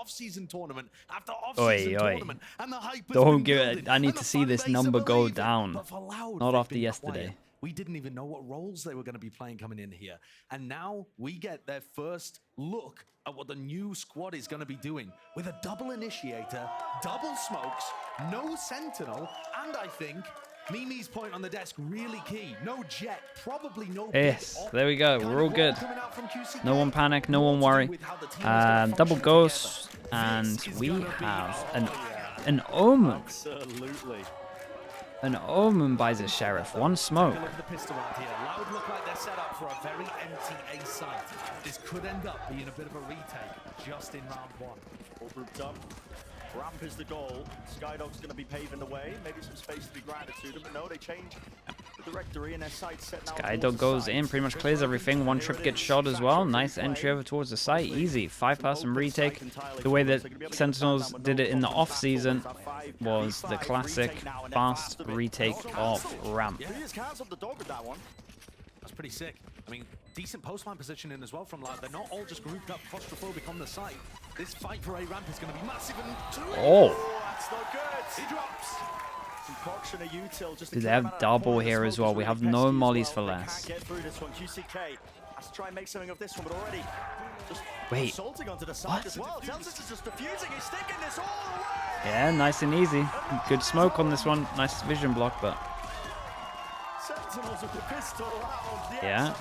off-season tournament after off-season tournament, and the hype has Don't been give building, it. I need and to the see fan this base number are go believing. down. But for Loud, Not they've after been yesterday. quiet. We didn't even know what roles they were going to be playing coming in here. And now we get their first look at what the new squad is going to be doing with a double initiator, double smokes, no sentinel, and I think Mimi's point on the desk really key. No jet, probably no. Yes, there we go. We're all good. No one panic, no one worry. Double ghost, and we have an omen. Absolutely. An omen buys a sheriff. One smoke. Look at the pistol round here. Loud look like they're set up for a very empty A site. This could end up being a bit of a retake just in round one. All grouped up. Ramp is the goal. Skydog's going to be paving the way. Maybe some space to be granted to them, but no, they change the directory and their sight set now. Skydog goes in, pretty much clears everything. One trip gets shot as well. Nice entry over towards the site. Easy. 5-person retake. The way that Sentinels did it in the off-season was the classic fast retake of ramp. That's pretty sick. I mean, decent post-line positioning as well from Loud. They're not all just grouped up claustrophobic on the site. This fight for A ramp is going to be massive. And that's not good. He drops. Dude, they have double here as well. We have no mollies for less. Get through this one. QCK has to try and make something of this one, but already just wait, assaulting onto the side as well. Celsius is just diffusing. He's sticking this all the way. Yeah, nice and easy. Good smoke on this one. Nice vision block, but Sentinels with the pistol out. yeah,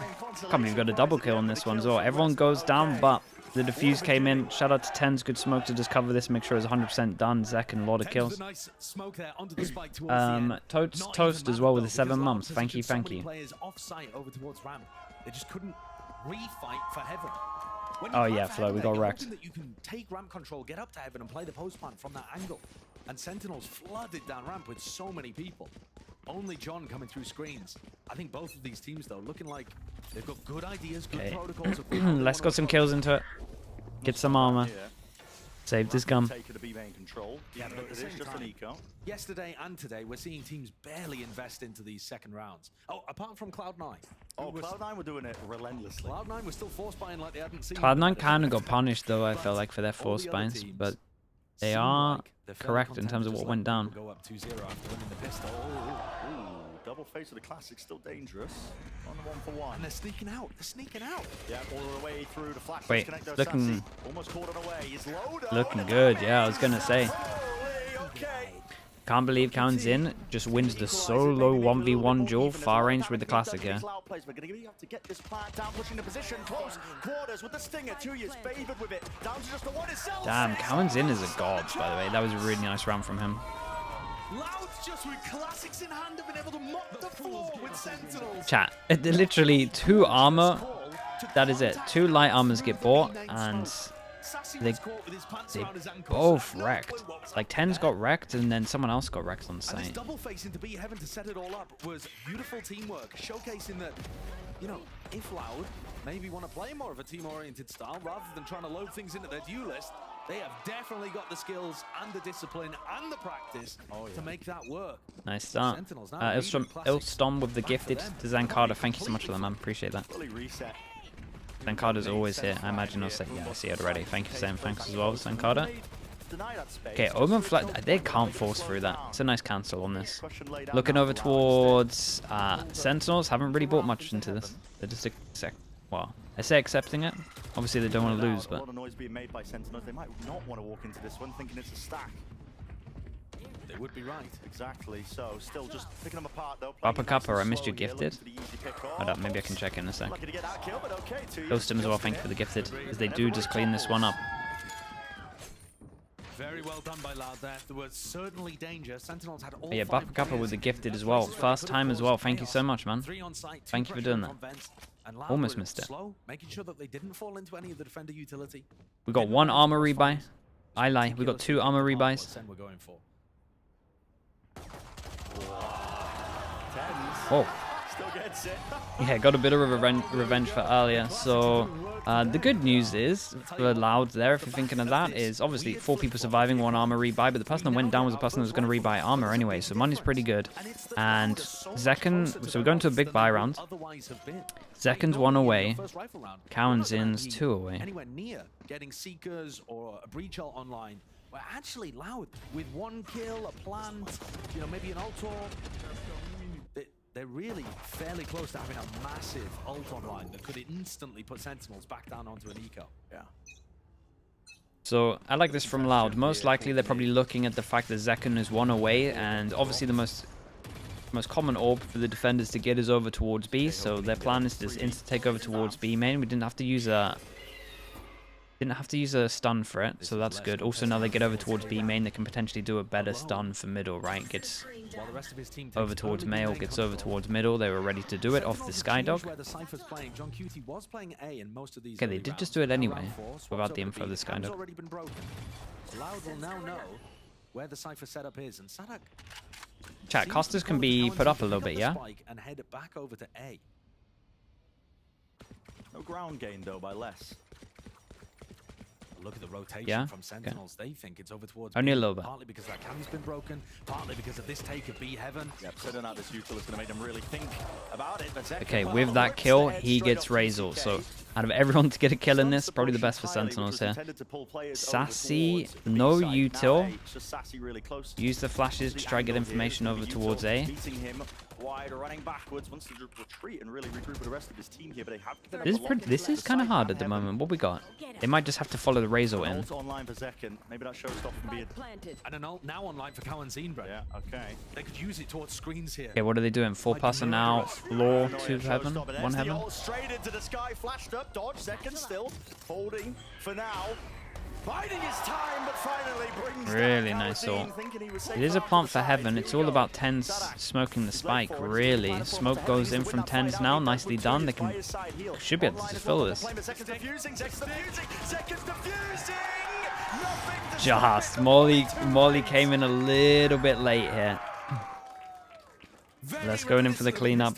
can't believe we got a double kill on this one as well. Everyone goes down, but the defuse came in. Shout out to Tens. Good smoke to just cover this. Make sure it's 100% done. Zek and a lot of kills. Toast as well with the 7 months. Thank you, thank you. They just couldn't refight for heaven. Oh yeah, Flo, we got wrecked. You can take ramp control, get up to heaven, and play the post plant from that angle. And Sentinels flooded down ramp with so many people. Only John coming through screens. I think both of these teams, though, looking like they've got good ideas, good protocols. Let's got some kills into it. Get some armor. Saved his gun. Yeah, but at the same time, yesterday and today, we're seeing teams barely invest into these second rounds. Oh, apart from Cloud9. Oh, Cloud9 were doing it relentlessly. Cloud9 was still force buying like they hadn't seen. Cloud9 kind of got punished, though, I felt like, for their force buys, but they are correct in terms of what went down. Go up 2-0 after winning the pistol. Double face of the classic, still dangerous. On the 1-for-1. And they're sneaking out. They're sneaking out. Yeah, all the way through the flash. Wait, looking, almost caught on away. He's looking good. Yeah, I was gonna say. Okay. Can't believe Counts in just wins the solo 1v1 duel far range with the classic here. Damn, Counts in is a god, by the way. That was a really nice round from him. Loud's just with classics in hand have been able to mop the floor with Sentinels. Chat, literally 2 armor. That is it. 2 light armors get bought, and they both wrecked. Like 10's got wrecked, and then someone else got wrecked on the site. Double facing to be heaven to set it all up was beautiful teamwork, showcasing that, you know, if Loud maybe want to play more of a team-oriented style rather than trying to load things into their due list, they have definitely got the skills and the discipline and the practice to make that work. Nice start. Ilstom with the gifted to Zankada. Thank you so much for that, man. Appreciate that. Zankada's always here. I imagine I'll say, yeah, I see it already. Thank you for saying thanks as well, Zankada. Okay, Omen Flat, they can't force through that. It's a nice cancel on this. Looking over towards Sentinels, haven't really bought much into this. They're just well, I say accepting it. Obviously, they don't want to lose, but. A lot of noise being made by Sentinels. They might not want to walk into this one thinking it's a stack. They would be right. Exactly. So, still just picking them apart, though. Papa Kappa, I missed your gifted. Hold up, maybe I can check in a sec. Ghost him as well, thank you for the gifted. As they do just clean this one up. Very well done by Loud there. There was certainly danger. Sentinels had all yeah, Papa Kappa with the gifted as well. First time as well. Thank you so much, man. Thank you for doing that. Almost missed it. Slow, making sure that they didn't fall into any of the defender utility. We got 1 armor rebuy. I lie. We got 2 armor rebuys. We're going for. Oh. still gets it. Yeah, got a bit of a revenge for earlier. So the good news is for Loud there, if you're thinking of that, is obviously 4 people surviving, 1 armor rebuy, but the person that went down was the person that was going to rebuy armor anyway, so money's pretty good. And Zekken, so we're going to a big buy round. Zekken's 1 away. Cowanzin's 2 away. Anywhere near getting Seekers or a Breach ult online. We're actually Loud with 1 kill, a plant, you know, maybe an ult orb. They're really fairly close to having a massive ult online that could instantly put Sentinels back down onto an eco. Yeah. So I like this from Loud. Most likely they're probably looking at the fact that Zekken is 1 away, and obviously the most common orb for the defenders to get is over towards B. So their plan is to just insta take over towards B main. We didn't have to use a stun for it, so that's good. Also, now they get over towards B main, they can potentially do a better stun for middle, right? Gets over towards male, gets over towards middle. They were ready to do it off the Skydog. Okay, they did just do it anyway, without the info of the Skydog. Loud will now know where the Cypher setup is, and Sadak Chat, costas can be put up a little bit, yeah? and head back over to A. No ground gain though by less. Look at the rotation from Sentinels. Okay. They think it's over towards Only B, a little bit. partly because that cam's been broken, partly because of this take of B heaven. Yep, sitting out this util is going to make them really think about it. But Okay, with that kill, he gets Razor. So out of everyone to get a kill in this, probably the best for Sentinels here. Sassy, no util. Use the flashes to try to get information over towards A. Wide, running backwards, wants to retreat and really regroup with the rest of his team here, but they have This is kind of hard at the moment. What we got? They might just have to follow the Razor in. Online for Zekken. Maybe that showstopper from being And an ult now online for Cowanzine, bro. Yeah, okay. They could use it towards screens here. Okay, what are they doing? 4-passer now. Law, 2 heaven, 1 heaven. Straight into the sky, flashed up, dodge, Zekken still holding for now. Biding his time, but finally brings Really nice ult. It is a plant for heaven. It's all about Tens smoking the spike, really. Smoke goes in from Tens now. Nicely done. They should be able to just fill this. Just. Molly came in a little bit late here. Let's go in for the cleanup.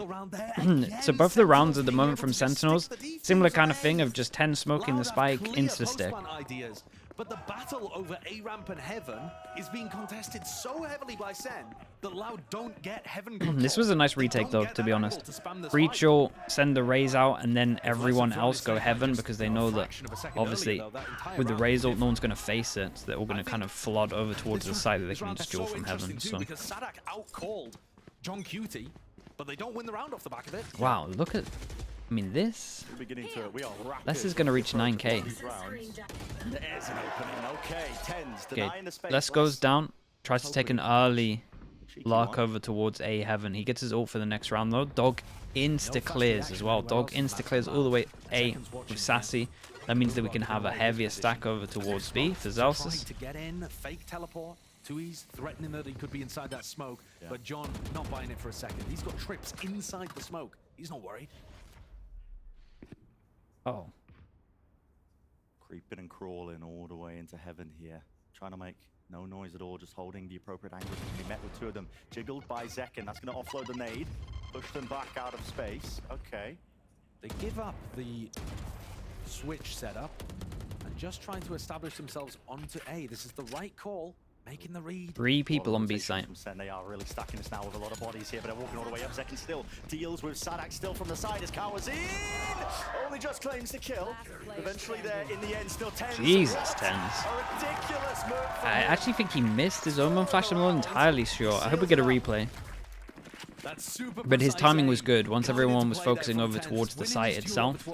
So both the rounds at the moment from Sentinels, similar kind of thing of just 10 smoking the spike into the stick. But the battle over A ramp and heaven is being contested so heavily by Sen that Loud don't get heaven control. This was a nice retake though, to be honest. Breach will send the raise out and then everyone else go heaven because they know that obviously with the raise ult no one's going to face it. So they're all going to kind of flood over towards the side that they can just duel from heaven. So because Sadak outcalled John Cutie, but they don't win the round off the back of it. wow, look at, I mean this. Les is going to reach 9k. Okay, Les goes down, tries to take an early lark over towards A heaven. He gets his ult for the next round though. Dog insta clears as well. Dog insta clears all the way A with Sassy. That means that we can have a heavier stack over towards B for Zelsis. To get in, fake teleport. Tui's threatening that he could be inside that smoke, but John not buying it for a second. He's got trips inside the smoke. He's not worried. Oh. Creeping and crawling all the way into heaven here. Trying to make no noise at all, just holding the appropriate angle to be met with 2 of them. Jiggled by Zekken. That's going to offload the nade. Push them back out of space. Okay. They give up the switch setup and just trying to establish themselves onto A. This is the right call. Making the read. 3 people on B site. They are really stacking us now with a lot of bodies here, but they're walking all the way up. Zekken still deals with Sadak still from the side as Cowanzine only just claims the kill. Eventually there in the end, still 10. Jesus, Tens. A ridiculous move. I actually think he missed his own flash. I'm not entirely sure. I hope we get a replay. But his timing was good once everyone was focusing over towards the site itself.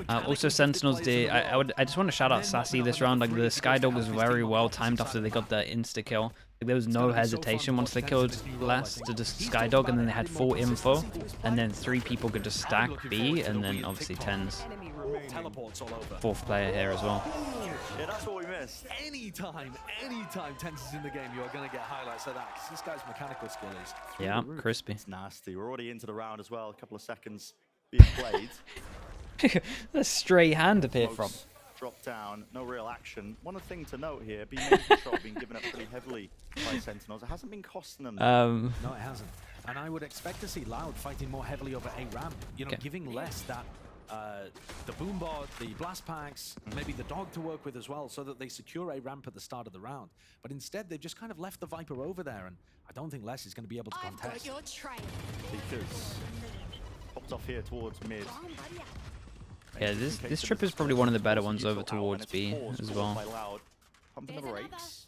Also, Sentinels did. I just want to shout out Sassy this round. Like the Skydog was very well timed after they got the insta kill. Like, there was no hesitation once they killed Les to just Skydog, and then they had full info, and then 3 people could just stack B, and then obviously Tens. Teleports all over. 4th player here as well. Yeah, that's what we missed. Anytime Tense is in the game, you're going to get highlights of that. Because this guy's mechanical skill is Yeah, crispy. It's nasty. We're already into the round as well. A couple of seconds being played. A stray hand appeared from. Drop down, no real action. One thing to note here, B-main control being given up pretty heavily by Sentinels. It hasn't been costing them. No, it hasn't. And I would expect to see Loud fighting more heavily over A ramp. You know, giving less that the boombot, the blast packs, maybe the dog to work with as well, so that they secure A ramp at the start of the round. But instead, they've just kind of left the Viper over there, and I don't think Les is going to be able to contest. Because popped off here towards mid. Yeah, this trip is probably one of the better ones over towards B as well. Pumping the brakes.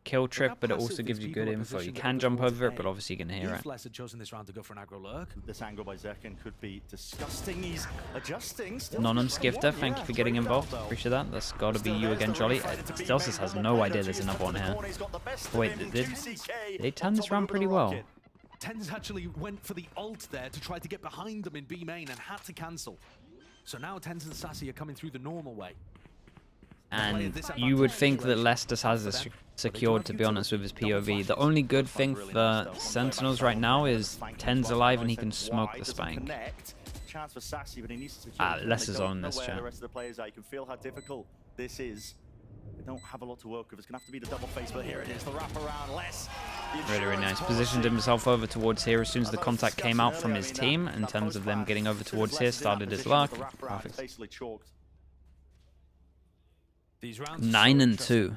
Kill trip, but it also gives you good info. You can jump over it, but obviously you can hear it. Les had chosen this round to go for an aggro lurk. This angle by Zekken could be disgusting. He's adjusting. Nonum Skifter, thank you for getting involved. Appreciate that. That's got to be you again, Jolly. Stelsis has no idea there's another one here. Wait, they turned this round pretty well. TenZ actually went for the ult there to try to get behind them in B main and had to cancel. So now TenZ and Sassy are coming through the normal way. And you would think that Lestus has this secured, to be honest, with his POV. The only good thing for Sentinels right now is TenZ alive and he can smoke the Spank. Les is on this chat. The rest of the players you can feel how difficult this is. They don't have a lot to work with. It's going to have to be the double face, but here it is, the wrap around Les. Really, really nice. Positioned himself over towards here as soon as the contact came out from his team. In terms of them getting over towards here, started his luck. Perfect. 9-2.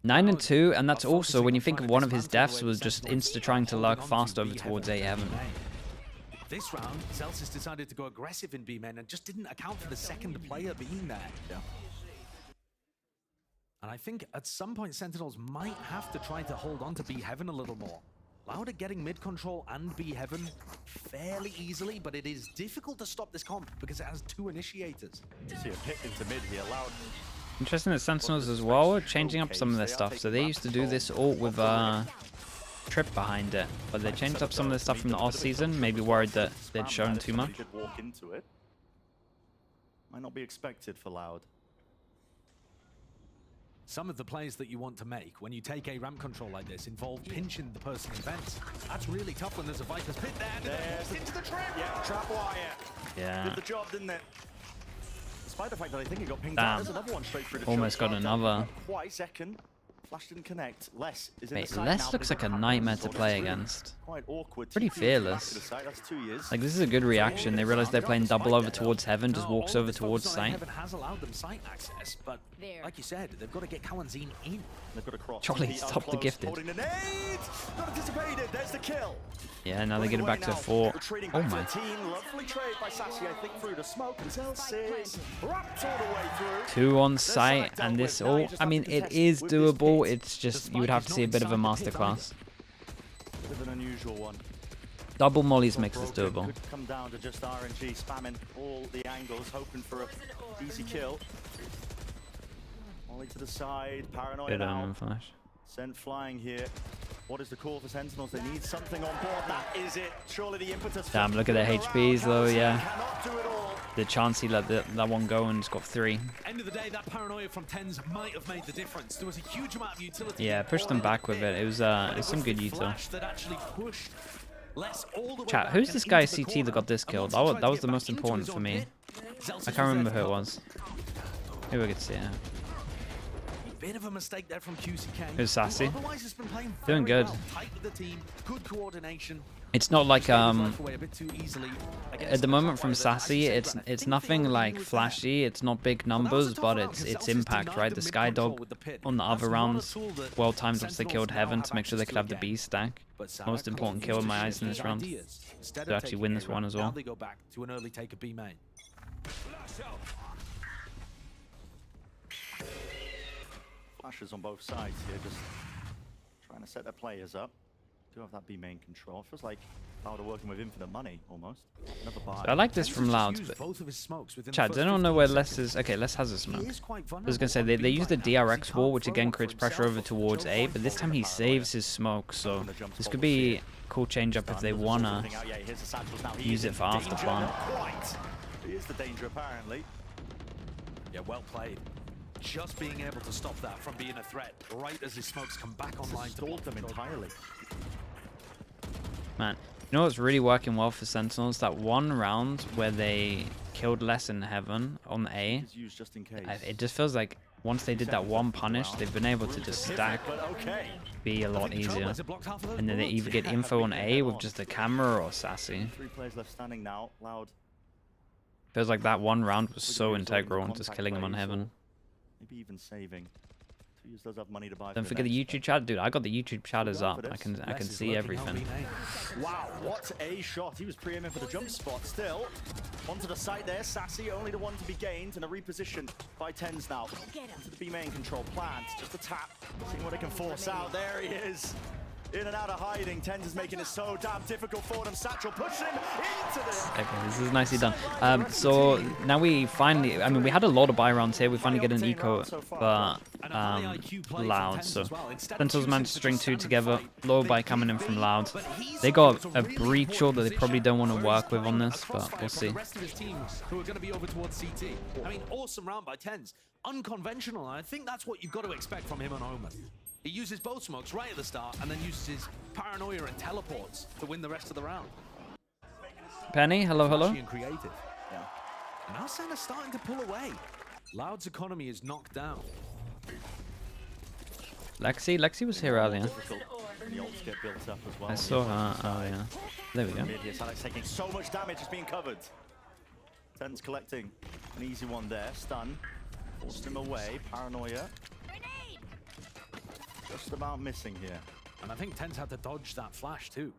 9-2, and that's also, when you think of one of his deaths, was just trying to lurk fast over towards A heaven. This round, Celsius decided to go aggressive in B main and just didn't account for the second player being there. Yeah. And I think at some point Sentinels might have to try to hold on to B heaven a little more. Loud are getting mid control and B heaven fairly easily, but it is difficult to stop this comp because it has two initiators. See a pit into mid here, Loud. Interesting that Sentinels as well are changing up some of their stuff. So they used to do this ult with Trip behind it, but they changed up some of their stuff from the off season, maybe worried that they'd shown too much. Walk into it. Might not be expected for Loud. Some of the plays that you want to make when you take a ramp control like this involve pinching the person in vents. That's really tough when there's a Viper's pit there. There's into the trap. Yeah, trap wire. Yeah. Did the job, didn't it? Despite the fact that I think he got pinged out, there's another one straight through the almost got another. Quite second. Flash didn't connect. Les is in Mate, the side Les now, looks like a nightmare to play against. Quite awkward. Pretty fearless. That's 2 years. Like, this is a good reaction. They realize they're playing double over towards heaven, just walks over towards site. Heaven has allowed them site access, but like you said, they've got to get Kawanzine in. They've got to cross. Charlie, stop the gifted. Holding the nade. Not anticipated. There's the kill. Yeah, now they get it back to 4. Oh my. Lovely trade by Sassy, I think, through the smoke. And Celsius wrapped all the way through. 2 on site, and this all, I mean, it is doable. It's just, you would have to see a bit of a masterclass. Bit of an unusual one. Double mollies makes this doable. Could come down to just RNG spamming all the angles, hoping for an easy kill. Molly to the side, paranoid out. Flash. Sent flying here. What is the call for Sentinels? They need something on board. That is it. Surely the impetus. Damn, look at their HPs though, yeah. The chance he let that one go and just got 3. End of the day, that paranoia from TenZ might have made the difference. There was a huge amount of utility. Yeah, pushed them back with it. It was some good util. Chat, who's this guy CT that got this kill? That was the most important for me. I can't remember who it was. Maybe we could see it. Bit of a mistake there from QCK. Who's Sassy? It's been playing doing good. Tight with the team, good coordination. It's not like at the moment from Sassy, it's nothing like flashy. It's not big numbers, but it's impact, right? The Skydog on the other rounds, well timed once they killed Heaven to make sure they could have the B stack. Most important kill in my eyes in this round to actually win this one as well. They go back to an early take of B main. Flashes on both sides here, just trying to set their players up. Do have that B main control. Feels like Loud are working with infinite money almost. Another buy. So I like this from Loud, but Chad, I don't know where Les is. Okay, Les has a smoke. I was gonna say they use the DRX wall, which again creates pressure over towards A, but this time he saves his smoke, so this could be a cool change up if they wanna use it for after plant. He is the danger apparently. Yeah, well played. Just being able to stop that from being a threat right as his smokes come back online to block them entirely. Man, you know what's really working well for Sentinels? That one round where they killed less in Heaven on A. Is used just in case. It just feels like once they did that one punish, they've been able to just stack B a lot easier. And then they either get info on A with just a camera or Sassy. 3 players left standing now. Loud. Feels like that one round was so integral in just killing him on Heaven. Maybe even saving. Does have money to buy. Don't forget the YouTube chat, dude. I got the YouTube chatters up. I can see everything. Wow, what a shot! He was pre-aiming for the jump spot. Still onto the side there. Sassy only the one to be gained, and a reposition by Tens now. Onto the B main control plant. Just a tap. Seeing what they can force out. There he is. In and out of hiding. Tens is making it so damn difficult for them. Satchel pushing into the... Okay, this is nicely done. So now we finally, I mean, we had a lot of buy rounds here. We finally get an eco, but Loud. So Sentinels managed to string 2 together. Low buy coming in from Loud. They got a breach order that they probably don't want to work with on this, but we'll see. Who are going to be over towards CT. I mean, awesome round by Tens. Unconventional, and I think that's what you've got to expect from him on Omen. He uses both smokes right at the start and then uses his paranoia and teleports to win the rest of the round. Penny, hello, hello. And creative. Yeah. And now SEN are starting to pull away. Loud's economy is knocked down. Lexi was here earlier. The ults get built up as well. I saw her. Oh yeah. There we go. Alex taking so much damage, is being covered. Tens collecting an easy one there. Stun. Forced him away. Paranoia. Just about missing here. And I think Tens had to dodge that flash too.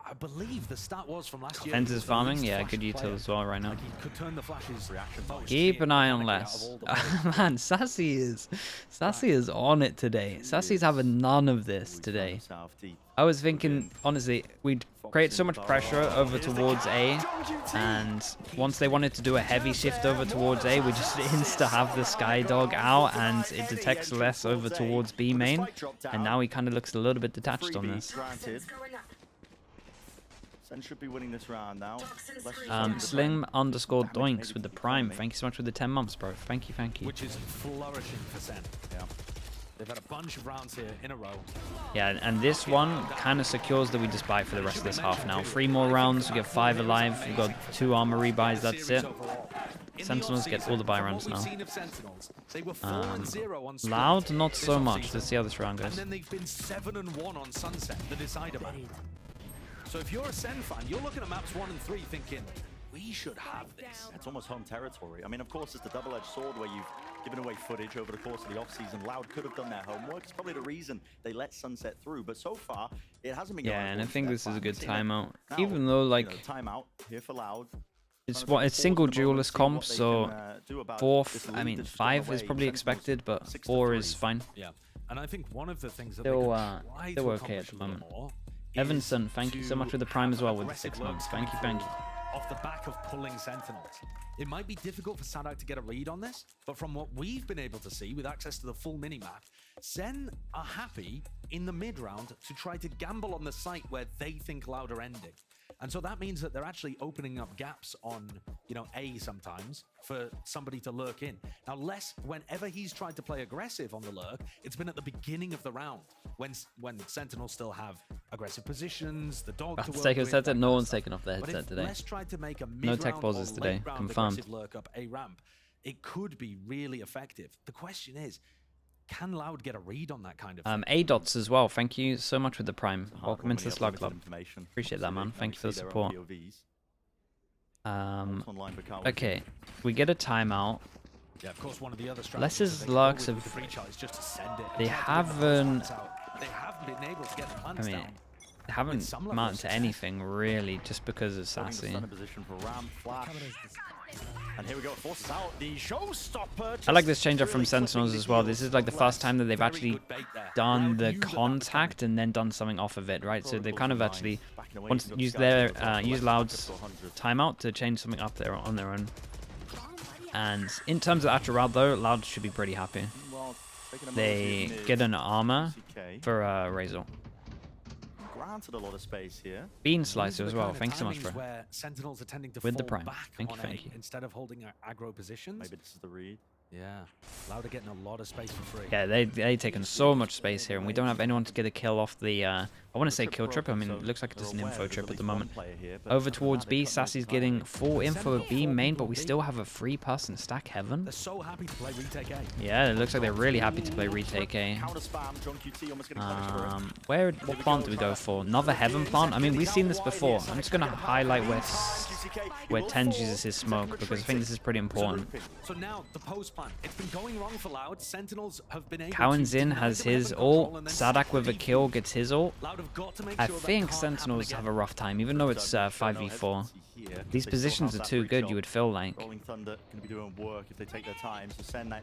I believe the stat was from last year. Tens is farming, yeah, good util as well right now. Like he could turn the flashes reaction. Keep an eye on less. Man, Sassy is on it today. Sassy's having none of this today. I was thinking, honestly, we'd create so much pressure over towards A, and once they wanted to do a heavy shift over towards A, we just insta have the Skydog out, and it detects less over towards B main, and now he kind of looks a little bit detached on this. SEN should be winning this round now. Slim_doinks with the prime. Thank you so much for the 10 months, bro. Thank you, thank you. Which is flourishing for SEN. Yeah. They've had a bunch of rounds here in a row. Yeah, and this one kind of secures that we just buy for the rest of this half now. 3 more rounds, we get 5 alive. We've got 2 armor rebuys, that's it. Sentinels get all the buy rounds now. Loud, not so much. Let's see how this round goes. And then they've been 7-1 on Sunset, the decider map. So if you're a SEN fan, you're looking at maps 1 and 3 thinking, we should have this. It's almost home territory. I mean, of course, it's the double-edged sword where you've given away footage over the course of the off-season. Loud could have done their homework. It's probably the reason they let Sunset through. But so far, it hasn't been going. Yeah, and I think this is a good timeout. Even though, like, timeout here for Loud. It's single duelist comp, so 4th, I mean 5 is probably expected, but 4 is fine. Yeah, and I think one of the things that still okay at the moment. Evanson, thank you so much for the prime as well with the 6 months. Thank you, thank you. Off the back of pulling Sentinels. It might be difficult for Sadak to get a read on this, but from what we've been able to see with access to the full minimap, SEN are happy in the mid-round to try to gamble on the site where they think Loud are ending. And so that means that they're actually opening up gaps on, you know, A sometimes for somebody to lurk in. Now, Les, whenever he's tried to play aggressive on the lurk, it's been at the beginning of the round when Sentinels still have aggressive positions, the dog to work with. Headset. No one's taken off their headset today. Les tried to make a no tech pauses today. Confirmed. Lurk up A ramp, it could be really effective. The question is, can Loud get a read on that kind of thing? A-Dots as well. Thank you so much with the prime. Welcome into the Slug Club. Appreciate that, man. Thank you for the support. Okay, we get a timeout. Yeah, of course, one of the other Les's lurks have... They haven't been able to get the plants they down. haven't amounted to anything, really, just because of Sassy. And here we go, forces out the showstopper. I like this change up from Sentinels as well. This is like the first time that they've actually done the contact and then done something off of it, right? So they've kind of actually used Loud's timeout to change something up there on their own. And in terms of actual round though, Loud should be pretty happy. They get an armor for Razor. Granted a lot of space here. Bean Slicer as well. Thank you so much, bro. Sentinels are tending to with the fall prime. Back thank on you. Instead of holding aggro positions. Maybe this is the read. Yeah, Loud are getting a lot of space for free. Yeah, they taken so much space here, and we don't have anyone to get a kill off the I want to say kill trip. I mean, it looks like it's an info trip at the moment. Over towards B. Sassy's getting full info of B main, but we still have a 3-person stack heaven. They're so happy to play retake A. Yeah, it looks like they're really happy to play retake A. What plant do we go for? Another heaven plant? I mean, we've seen this before. I'm just going to highlight where Tens uses his smoke, because I think this is pretty important. So now the post plan. It's been going wrong for Loud. Sentinels have been able Cowanzin has his ult. Sadak with a kill gets his ult. I think Sentinels have a rough time, even though it's 5v4. These positions are too good, you would feel like. Rolling Thunder going to be doing work if they take their time. So Sen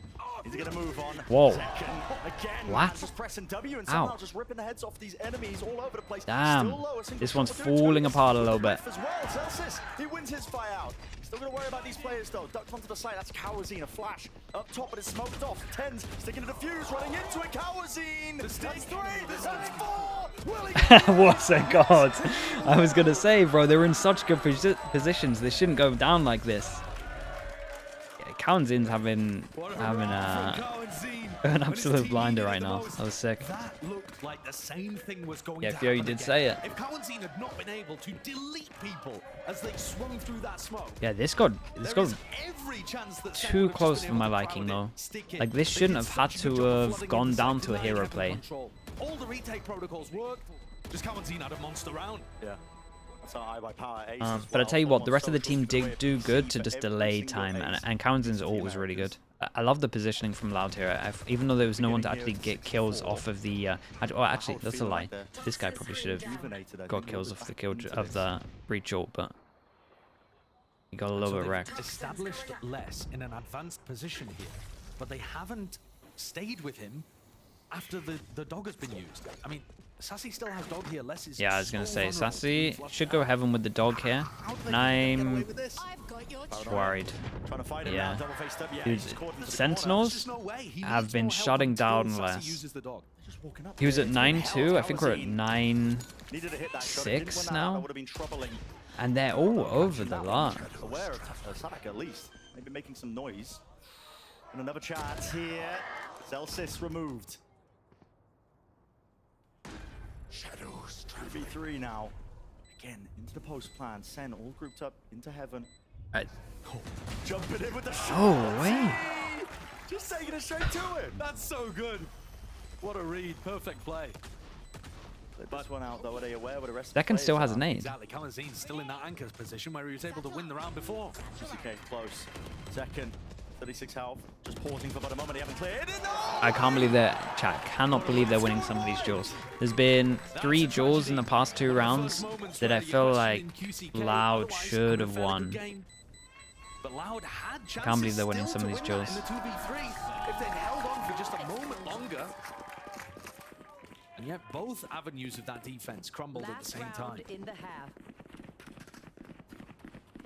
is going to move on. Whoa. Again, What? just pressing W and somehow just ripping the heads off these enemies all over the place. Damn. Still low, This one's falling apart a little bit. As well. Celsius, he wins his fight out. Still going to worry about these players though. Ducked onto the side. That's Cowanzin. A flash up top, but it's smoked off. Tens sticking to the fuse, running into it. Cowanzin. That's 3. That's 4. What a god. I was going to say, bro, they were in such good positions. They shouldn't go down like this. Yeah, Cowanzin's having an absolute blinder right now. That was sick. That looked like the same thing was going Yeah, to Fury happen did again. say it. If Cowanzin had not been able to delete people as they swung through that smoke, Yeah, this got there is every chance that Sen too would have close just for been my able to liking, crowd though. it, stick it. Like, this They shouldn't did have had such a good to job have flooding gone inside down to a deny hero heaven play. control. All the retake protocols worked. Just Cowanzin had a monster round. Yeah. That's our by power ace But I tell you what, the rest of the team did do good to just delay time, and Cowanzin's ult was really good. I love the positioning from Loud here. Even though there was no one to actually get kills off of the... actually, that's a lie. This guy probably should have got kills off the breach ult, but he got a little bit wrecked. Established less in an advanced position here, but they haven't stayed with him after the dog has been used. I mean, Sassy still has dog here. Less is Yeah, I was going to so say, vulnerable. Sassy should go heaven with the dog here, and I'm worried. Trying to fight Yeah. it now, double face W. Dude, He's caught into the Sentinels There's no way. He have needs been more help shutting until down Sassy less. uses the dog. Just walking up He was there. at 9-2. I think we're at 9... Needed to hit that shot. 6 Didn't win now? That would have been troubling. And they're all over the line. Aware of Sadak at least. Maybe making some noise. And another chance here. Celsius removed. Shadows. 2v3 now. Again, into the post plan. Sen all grouped up into heaven. Jumping in with the shot. Oh, wait. Just taking it straight to him. That's so good. What a read. Perfect play. But this one out though, are they aware where the rest Second of the still players has are? an aid. Exactly. Cowanzin's still in that anchor's position where he was able to win the round before. GCK close. Second. 36 health. Just pausing for about a moment. They haven't cleared it. No! I can't believe that, chat, cannot believe they're winning some of these duels. There's been 3 duels in the past 2 rounds that I feel like Loud should have won. But Loud had I can't believe they're winning still some of to these win that duels. in the 2v3 if they'd held on for just a moment longer. And yet both avenues of that defense crumbled at the same time.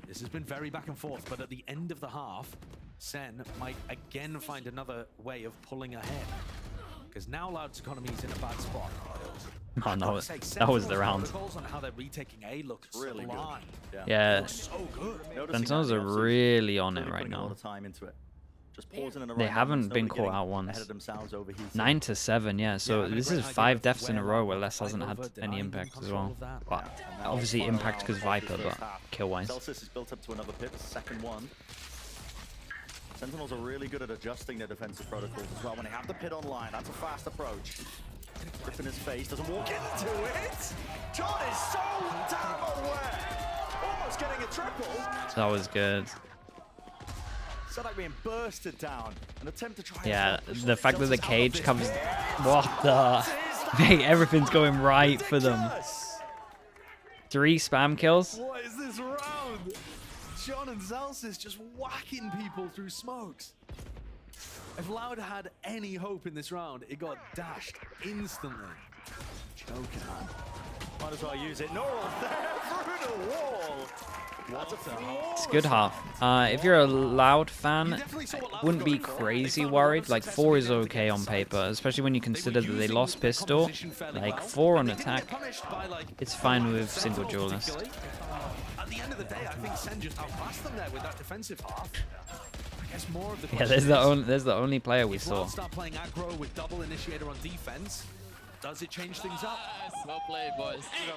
This has been very back and forth, but at the end of the half, Sen might again find another way of pulling ahead. Because now Loud's economy is in a bad spot. Oh, no, that was the round. Protocols on how they're retaking A look Really good. sublime. Yeah, So good. Sentinels are really on it right Putting a lot now. of time into it. Just pausing in the They right haven't moments, been nobody caught getting out once. ahead of themselves, overheating. 9-7, yeah. So Yeah, this and a is great 5 idea deaths of in a where row Loud where Les fight hasn't had over, any denying impact as control well. of that. Well, And now obviously final impact round because of Viper, the but first half. kill-wise. Celsius is built up to another pit, second one. Sentinels are really good at adjusting their defensive protocols as well. When they have the pit online, that's a fast approach. Grip in his face, doesn't walk into it. John is so damn aware. Almost getting a triple. That was good. Sadak being bursted down. An attempt to try Yeah, and the fact that the Celsius out of cage this covers... pit. What the... Mate, everything's going right for them. Ridiculous. 3 spam kills. What is this round? John and Celsius just whacking people through smokes. If Loud had any hope in this round, it got dashed instantly. Joking. Might as well use it. Neural there through the wall. That's a It's a good half. If you're a Loud fan, I wouldn't be crazy worried. Like 4 is okay on paper, especially when you consider that they lost pistol. Like 4 on attack, it's fine with single duelist. At the end of the day, I think Sen just outclassed them there with that defensive half. I guess more of the Yeah, there's the only player we if Loud saw. start playing aggro with double initiator on defense, Does it change things up? Well played, boys. Hey,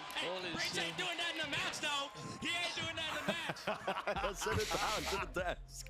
Breach ain't doing that in the match, though. He ain't doing that in the match. Sit it down to the desk.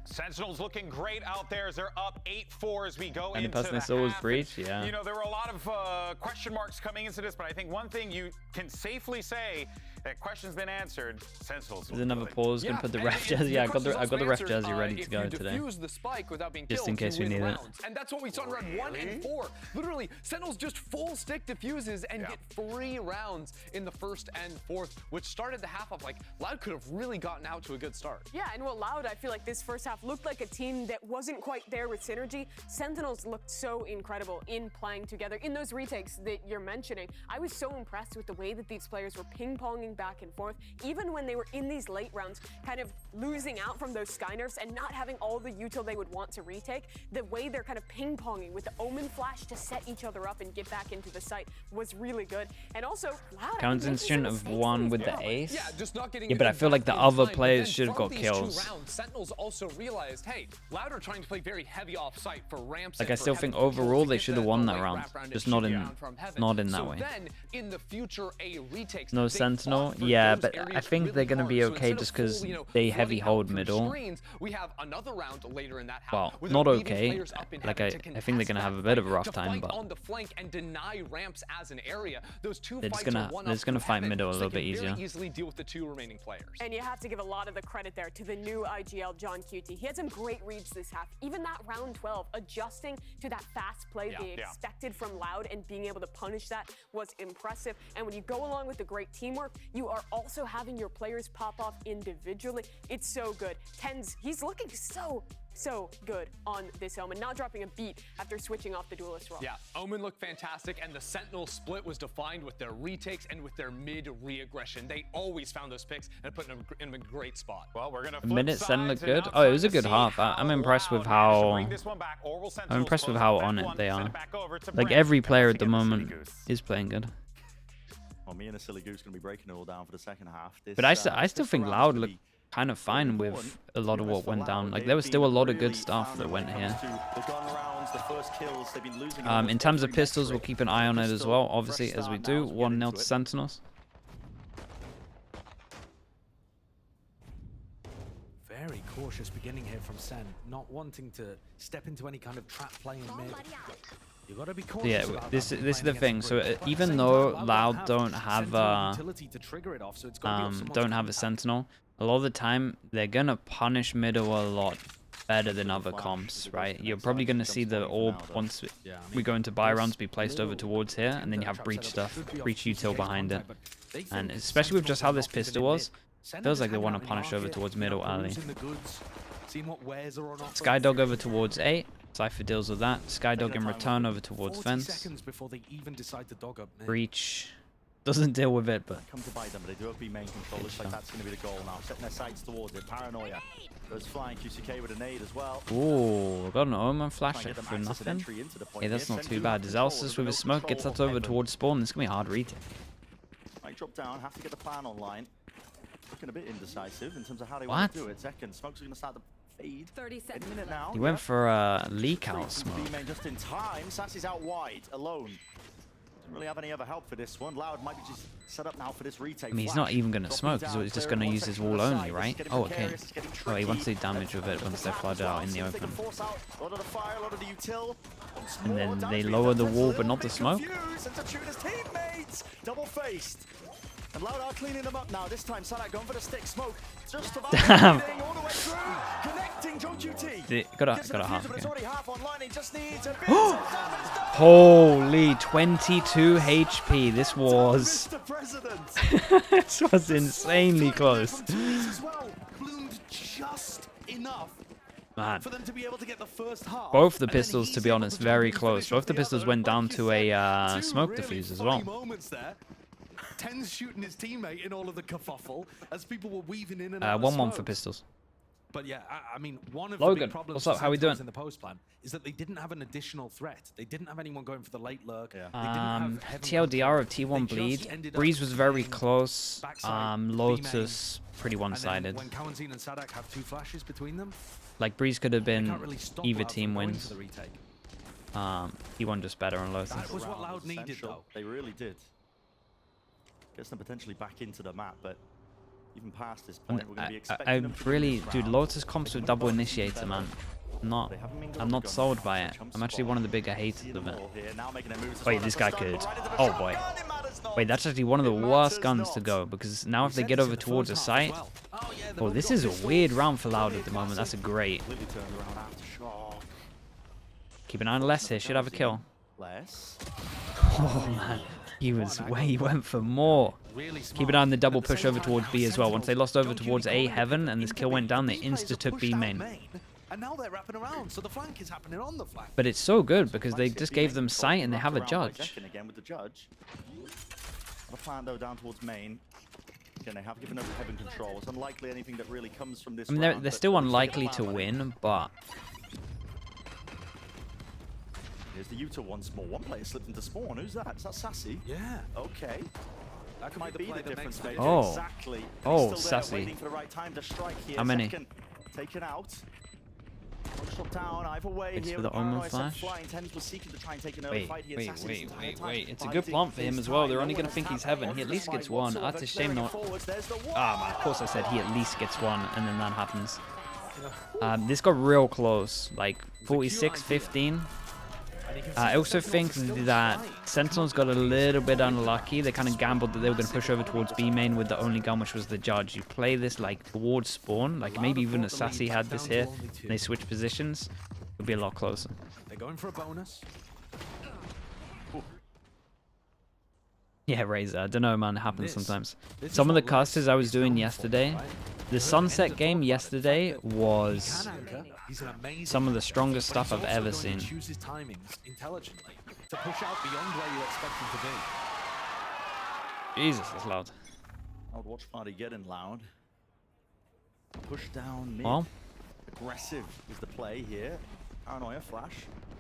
Sentinels looking great out there as they're up 8-4 as we go And the into person the I saw was half. Breach, yeah. You know, there were a lot of question marks coming into this, but I think one thing you can safely say, that question's been answered. Sentinels. There's another pause. Gonna put the ref jersey. Yeah, I've got the ref jersey ready to go today. The spike without being Just killed, in case you we win need it. rounds. And that's what we saw in round 1 and 4. Literally, Sentinels just full stick diffuses and get 3 rounds in the first and fourth, which started the half off like Loud could have really gotten out to a good start. Yeah, and what Loud, I feel like this first half looked like a team that wasn't quite there with synergy. Sentinels looked so incredible in playing together. In those retakes that you're mentioning, I was so impressed with the way that these players were ping-ponging back and forth, even when they were in these late rounds, kind of losing out from those sky nerfs and not having all the util they would want to retake. The way they're kind of ping-ponging with the Omen flash to set each other up and get back into the site was really good. And also, Loud. Townsend shouldn't have won with the ace. Yeah, just not getting Yeah, but I feel like the other players should have got kills. Sentinels also realized, hey, Loud are trying to play very heavy off site for ramps. Like I still think overall they should have won that round, just not in that way. Then in the future, a retake. No Sentinel, yeah, but I think they're gonna be okay just because they heavy hold middle. We have another round later in that half. Well, with not our leading okay. players up in Like heaven to I think they're gonna have a bit of a rough to time, fight but on the flank and deny ramps as an area. Those two they're just fights gonna are one they're up just gonna for fight heaven, middle a so little they bit can very easier. easily deal with the 2 remaining players. And you have to give a lot of the credit there to the new IGL, John QT. He had some great reads this half. Even that round 12, adjusting to that fast play they expected from Loud and being able to punish that was impressive. And when you go along with the great teamwork, you are also having your players pop off individually. It's so good. Tens, he's looking so good on this Omen, not dropping a beat after switching off the duelist role. Yeah, Omen looked fantastic, and the Sentinel split was defined with their retakes and with their mid re-aggression. They always found those picks and put them in a great spot. Well, we're gonna A minute Sen looked good. Oh, it was a good half. I'm impressed with how on it they are. Like every player at the moment is playing good. Well, me and a Silly Goose going to be breaking it all down for the second half. But I still think Loud looked kind of fine with a lot of what went down. Like there was still a lot of good stuff that went here. In terms of pistols, we'll keep an eye on it as well, obviously, as we do. 1-0 to Sentinels. Very cautious beginning here from Sen, not wanting to step into any kind of trap play in mid. You gotta be cautious. Yeah, about this that is the playing thing. against So Brit. But even same though time, Loud don't have utility to trigger it off, so it's gotta be up don't someone's have a contact. Sentinel, a lot of the time they're gonna punish middle a lot better than other comps, right? You're probably gonna see the orb once we go into buy rounds be placed over towards here, and then you have breach stuff, breach util behind it, and especially with just how this pistol was, feels like they want to punish over towards middle early. Skydog over towards 8. Cypher deals with that. Skydog in return over towards fence. Breach doesn't deal with it, but Come to bite them, but they do have B main control. Looks like that's going to be the goal now. Setting their sights towards it. Paranoia goes flying. QCK with a nade as well. ooh, got an Omen flash for nothing. Hey, that's not too bad. Disastrous with a smoke gets that over towards spawn. This is gonna be a hard retake. Might drop down. Have to get the plan online. Looking a bit indecisive in terms of how they want to do it. Second, Smoke's going to start the fade. 30 seconds. In a minute now. He went for a leak out Smoke. smoke. B-main just in time. Sassy's out wide, alone. Doesn't really have any other help for this one. Loud might be just set up now for this retake. I mean, he's not even gonna smoke. He's just gonna use his wall only, right? Oh, okay. Oh, he wants to do damage with it once they're flooded out in the open. And then they lower the wall, but not the smoke. Double faced. And Loud are cleaning them up now. This time, Sanak going for the stick. Smoke just about Damn. all the way through. Connecting John QT. Got a half. But it's Okay. already half online. He just needs a bit of damage. Holy 22 HP. This was Mr. President. this was insanely close. As well, bloomed just enough Man. for them to be able to get the first half. Both the and then pistols, he's to be able honest, to very finish close. Both the off pistols other. went down Like to you a said, smoke two really defuse as funny well. moments there. Ten's shooting his teammate in all of the kerfuffle as people were weaving in and out. 1-1 for pistols. But yeah, I mean, one of the Logan, big problems what's up? for How we Sentinels doing? in the post plan is that they didn't have an additional threat. They didn't have anyone going for the late lurk. Yeah. They didn't have Heaven TLDR of control. T1 They bleed. just ended up Breeze was very playing close. backside, Lotus pretty And then one-sided. when Kawanzin and Sadak have 2 flashes between them, Like Breeze could have they been can't really stop either Loud team from going wins. for the retake. T1 just better on Lotus. That was what Round Loud needed, essential. though. They really did. Gets them potentially back into the map, but even past this point, we're going to be expecting them to win really, this dude, round. Lotus comps They with can double both initiator, better. man. They haven't been good I'm on not the sold gun. by it. Jump I'm actually spot. one of the bigger See haters them of it. all here, now making their moves as Wait, well. this That's guy the could. stun, right into the Oh shotgun. boy. It matters not. Wait, that's actually one of the It worst matters guns to not. go, because now if they said get this over in the towards the first half as site, well. Oh, yeah, they've oh, only this got is a pistols. weird round for Loud at the moment. That's a great. Completely turned around aftershock. Keep an eye on Les here. Should have a kill. Less. Oh man, he went for more. Really Keep an eye on the double push over towards B as well. Once they lost over towards A Heaven and this kill went down, they insta took B main. And now they're wrapping around, so the flank is happening on the flank. But it's so good because they just gave them sight and they have a Wrapped around by judge. Zekin again with the judge. The plan though down towards main. Again, they have given over heaven control. It's unlikely anything that really comes from this. I mean, round, they're but still at least they unlikely got to plan ready. win, but Here's the Utah once more. One player slipped into spawn. Who's that? Is that Sassy? Yeah. Okay. That could Might be be the the play that difference makes maker. the Oh. Exactly. And Oh, he's still there, Sassy. waiting for the right time to strike here. How many? Second taken out. Shot down either way Waits here. for with the Omen Paranoid sent flash. flying. Tens was seeking to try and take an early fight here. Sassy this entire time It's a good biding plant for him his as well. time. They're No only one going to has think he's tapped Heaven. on He at the least fight gets one. whatsoever. That's a shame Clearing it not. forwards. There's the one. Ah, man, of course I said he at least gets one, and then that happens. This got real close, like 46-15. I also think that Sentinels got a little bit unlucky. They kind of gambled that they were going to push over towards B main with the only gun, which was the judge. You play this like towards spawn, like maybe even if Sassy had this here, and they switch positions, it would be a lot closer. They're going for a bonus. Yeah, Razor. I don't know, man. It happens This- sometimes. this is Some of the what Les casters I was is doing known for, yesterday, right? the Sunset game yesterday was Can anchor. He's an amazing some of the anchor, strongest but stuff he's I've also ever going to seen. choose his timings intelligently to push out beyond where you expect him to be. Jesus, that's loud. Old watch party getting loud. Push down mid. Well, Aggressive is the play here. Paranoia flash.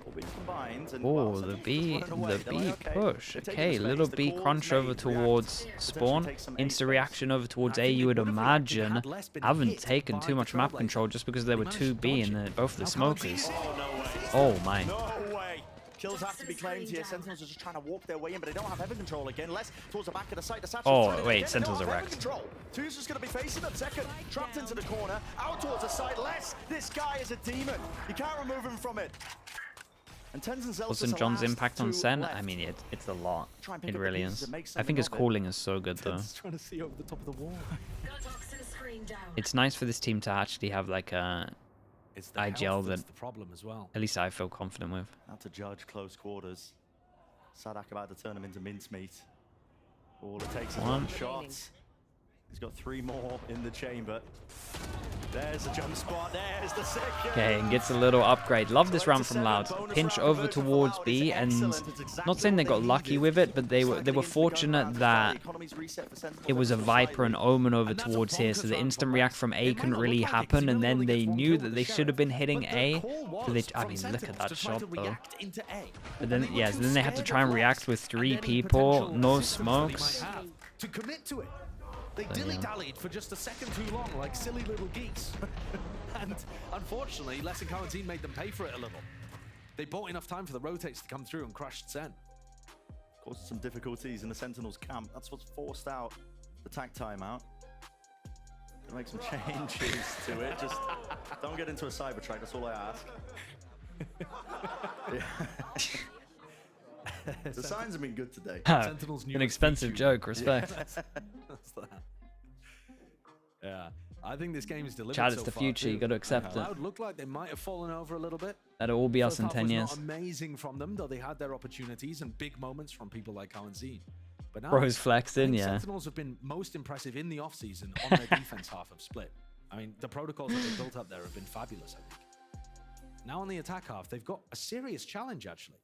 All being combined. And, oh, well, the Sentinels B, just running away. the They're B like, push. they're taking Okay, the space. little The B calls crunch made, over react, towards potentially spawn. take some A Insta space. reaction over towards I A. think You they would would have imagine had less been haven't hit taken by too much the map Trailblazer. control just because there They were managed two to B dodge and it. both the Now smokers. Kawanzin- Oh my. No way. Kills have to be claimed here. Sentinels are just trying to walk their way in, but they don't have heaven control again. Less towards the back of the site. The Satchel's Oh, trying to wait, get it. Sentinels They don't are have wrecked. heaven control. Two's just going to be facing them. Second, trapped into the corner. Out towards the side. Less. This guy is a demon. You can't remove him from it. And Tenzin Zelda Wasn't John's impact on Sen? I mean, it's a lot. Try and pick It up the really pieces is. and make I something think his of it. calling is so good though. Tenz's trying to see over the top of the wall. It's nice for this team to actually have like a It's the IGL health that's that the problem as well. at least I feel confident with. Now to judge close quarters. Sadak about to turn him into mincemeat. All it takes is One. one shot. He's got 3 more in the chamber. There's the jump spot. There's the second. Okay, and gets a little upgrade. Love this round from Loud. Pinch over towards B, and not saying they got lucky with it, but they were fortunate that it was a Viper and Omen over towards here, so the instant react from A couldn't really happen, and then they knew that they should have been hitting A. So they, I mean, look at that shot though. But then, yeah, so then they had to try and react with 3 people, no smokes. To commit to it. They dilly-dallied for just a second too long, like silly little geese. And unfortunately, Les and Kawanzin made them pay for it a little. They bought enough time for the rotates to come through and crushed Sen. Caused some difficulties in the Sentinels camp. That's what's forced out the tag timeout. Gonna make some changes to it. Just don't get into a cyber track. That's all I ask. The signs have been good today. Sentinel's An newest expensive feature. joke, respect. That's that. Yeah, I think this game is delivered Chad, so it's the far, future, you too. got to accept it. Loud looked like they might have fallen over a little bit. That'll all be us First in half 10 was years. not amazing from them, though they had their opportunities and big moments from people like Kawanzin. But now, Bro's flexing, I think yeah. Sentinels have been most impressive in the offseason on their defense half of Split. I mean, the protocols that they've built up there have been fabulous, I think. Now on the attack half, they've got a serious challenge, actually.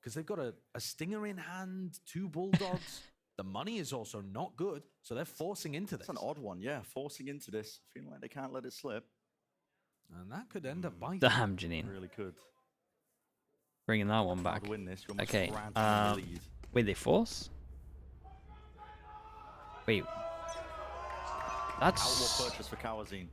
Because they've got a Stinger in hand, 2 Bulldogs. The money is also not good, so they're forcing into this. It's an odd one, yeah. Forcing into this. Feeling like they can't let it slip. And that could end up biting. Damn, Janine. Really could. Bringing that one back. Hard win this. You're almost Okay. granted the lead. Wait, they force? Wait. That's Outlaw purchase for Kawazine.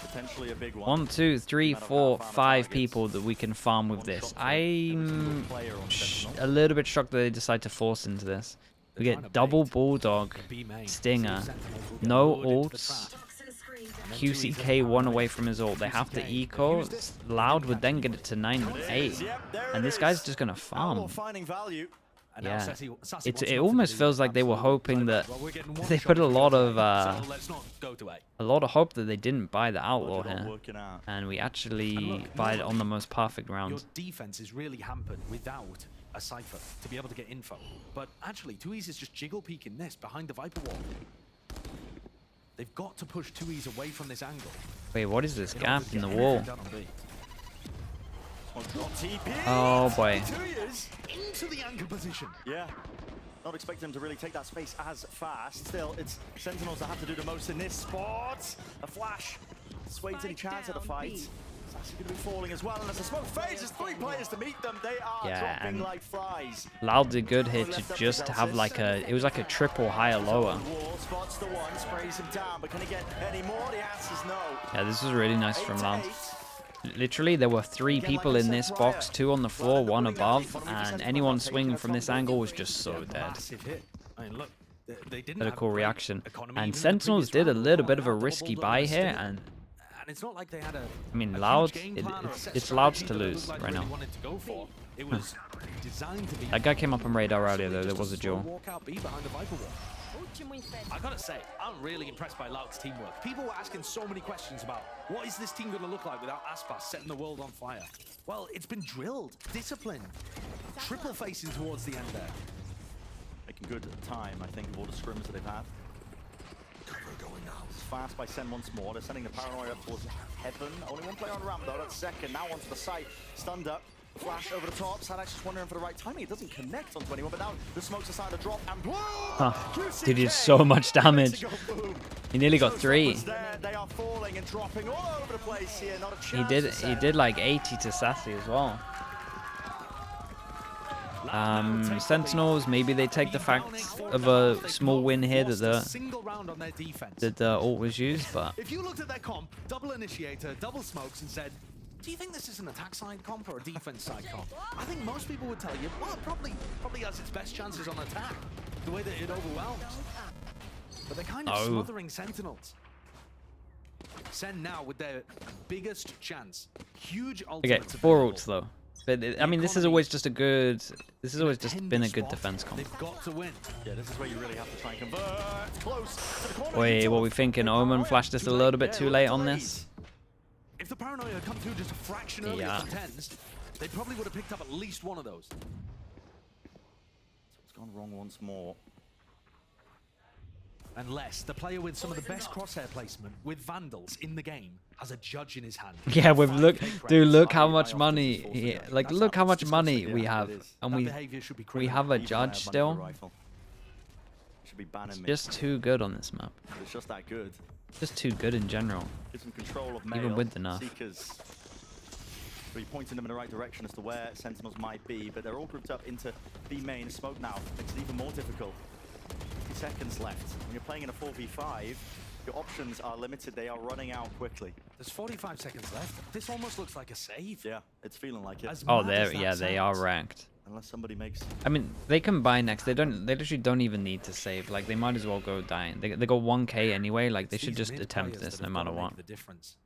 Potentially a big one. 1, 2, 3, Matter of 4, how far the 5 targets. people that we can farm with this. One shot for every I'm single player on Sentinel. a little bit shocked that they decide to force into this. We They're trying get to double bait Bulldog, the B main. Stinger, See if Sentinels will get no lured into the ults, trap. And then QCK one away from his ult. They have to QCK eco. used it. Loud would then get it to 9-8. Yep, there And it this guy's is. just gonna Outlaw farm. finding value. And now Yeah. Sassy wants It nothing almost to do feels with like they were absolute hoping that well, we're getting one they shot put a from lot A, of so let's not go to A. a lot of hope that they didn't buy the outlaw Budget not here, working out. and we And actually look, buy it normally on the most perfect Your round. defense is really hampered without a Cypher to be able to get info. But actually, 2E's is just jiggle peeking this behind the Viper wall. They've got to push 2E's away from this angle. Wait, what is this in order gap to in get the anything wall? done on B. On TP. Oh boy. 2 years. Into the angle position. Yeah. Not expecting him to really take that space as fast. Still, it's Sentinels that have to do the most in this spot. A flash. Swade's any chance at the fight. It's actually going to be falling as well. And as the smoke fades, there's 3 players to meet them. They are Yeah, dropping and like flies. Loud did good here to just have like it was like a triple higher lower. Wall spots the one, sprays him down, but can he get any more? The answer's no. Yeah, this was really nice from 8 to Loud. 8. Literally, there were 3 people in this box, 2 on the floor, 1 above, and anyone swinging from this angle was just so dead. Massive hit. I mean, look, they didn't What a have cool great reaction. economy And even in the Sentinels previous did a round. little bit Now of a double risky bulldog buy and a here, stinger. and And it's not like they had I mean, a Loud, huge game plan or a set it's Loud's strategy to that it lose looked like right they now. really wanted to go for. It was designed to be. That guy came up on radar earlier though, there was a slow duel. Walk out B behind the Viper wall. I gotta say, I'm really impressed by Loud's teamwork. People were asking so many questions about what is this team gonna look like without Aspas setting the world on fire. Well, it's been drilled, disciplined, triple facing towards the end there. Making good time, I think, of all the scrims that they've had. It's fast by Sen once more. They're sending the Paranoia up towards heaven. Only 1 player on the ramp, though. That's second. Now onto the site. Stunned up. Flash over the top. Sadax just wondering for the right timing. It doesn't connect onto anyone, but now the smokes are starting to drop. And boom! QCK! He did so much damage. Boom. He nearly got So 3. Smuggler's there. They are falling and dropping all over the place here. Not a chance for He Sen. did like 80 to Sassy as well. Sentinels, maybe they take the fact of a small win here that the ult was used, but If you looked at their comp, double initiator, double smokes, and said, do you think this is an attack side comp or a defense side comp? I think most people would tell you, well, it probably has its best chances on attack, the way that it overwhelms. But they're kind of smothering Sentinels. Sen now with their biggest chance. Huge okay, ultimates 4 available. ults though. But I mean, this is always just a good. This has always just Tender been a good spot. defense comp. They've got to win. Yeah, this is where you really have to try and convert. Close to the corner. Wait, what we thinking? Omen flashed just a little bit too late on this. If the Paranoia had come through just a fraction earlier Yeah. than Tens, they probably would have picked up at least one of those. So it's gone wrong once more. Unless the player with some of the best crosshair placement with Vandals in the game has a judge in his hand. Yeah, we've look, 5K dude. Look credits. how I much often money. just force it down. Like, That's look how much disgusting, money yeah, we it have, is. and That we behavior should be we have a Even if I judge have money for still. a rifle. Should be banning me. Just too good on this map. It's just that good. Just too good in general. Gives them control of Even male with the nerf. Seekers. So you're pointing them in the right direction as to where Sentinels might be, but they're all grouped up into B main. Smoke now makes it even more difficult. 50 seconds left. When you're playing in a 4v5, your options are limited. They are running out quickly. There's 45 seconds left. This almost looks like a save. Yeah, it's feeling like it. As Oh, mad as there. that Yeah, they are sounds. ranked. Unless somebody makes... I mean, they can buy next. They literally don't even need to save. Like, they might as well go die. They got 1k anyway. Like, they It's should these just mid attempt players this that no have matter gotta what. make the difference.